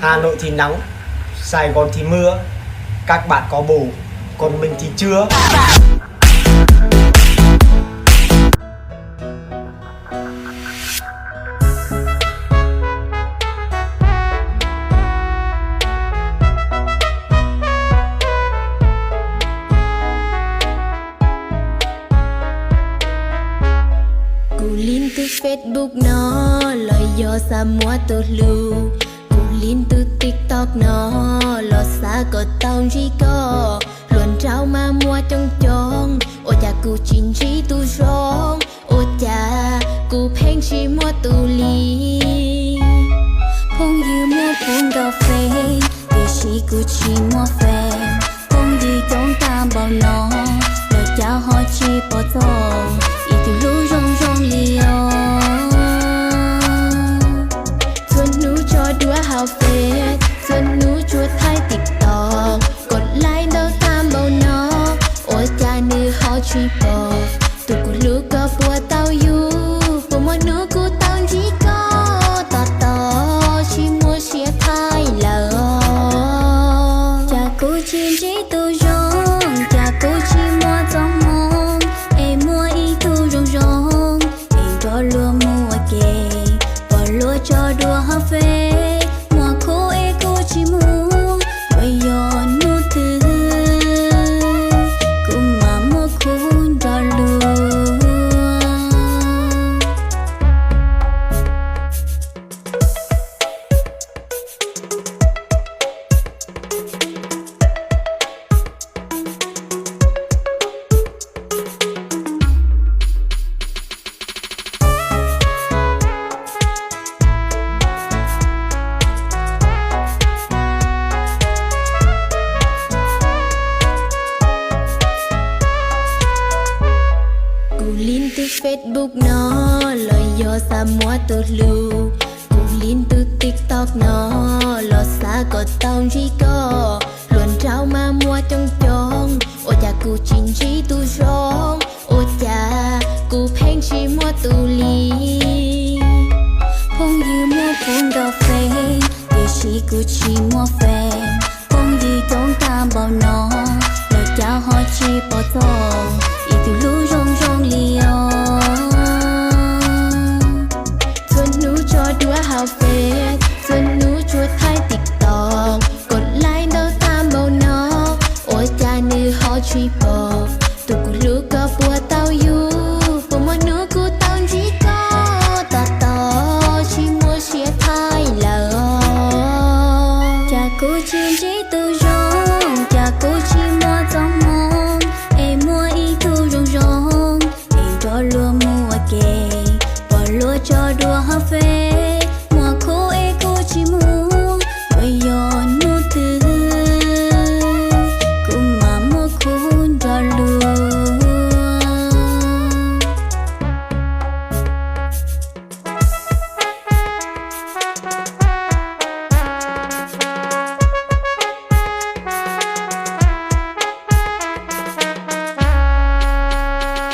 Hà Nội thì nắng, Sài Gòn thì mưa. Các bạn có bồ, còn mình thì chưa. Cú liên từ Facebook nó lời do xa mua từ lưu. Cú liên từ TikTok nó lo xa có tao chỉ có luôn trao mà mua trong chong. Ôi cha cú chín chỉ tu rong. Ôi cha cú phèn chỉ mua tu ly. Phong như mua phong cà phê để chỉ cú chỉ mua phê. Phong đi trong tam bao nó lời cha họ chỉ bỏ tông. Ý từ lưu rong rong liều. Xuân nú cho đua hào phết. Xuân nú chuột hai TikTok. Gột like đâu tam bao nó. Ôi cha nữ họ chỉ bỏ. Tụi cô lưu có bùa tao yu. Bùa mua nữ cô tao chỉ có. Tỏ tỏ chỉ mua xia thai lờ. Cha cô chỉ tu rong. Cha cô chỉ mua trong mong. Em mua ý tu rong rong. Em cho lúa mua kề. Bỏ lúa cho đua hả phê. Mua khô em cô chỉ mua. Bây giờ nụ tư. Cũng mà mua khôn cho lúa. Liên từ Facebook nó lời do xa mua từ lưu. Cùng liên từ TikTok nó lo xa có tao chỉ có luôn trao mà mua trong chong. Ôi cha cú chín chỉ tu rong. Ôi cha cú phèn chỉ mua tu ly. Phong như mua phong cà phê để chỉ cú chỉ mua phê. Phong đi trong tam bao nó lời cha họ chỉ bỏ tông. Ý từ lưu rong rong liều. Xuân nú cho đua hào phết. Xuân nú chuột hai TikTok. Gột like đâu tam bao nó. Ôi cha nữ họ chỉ bỏ.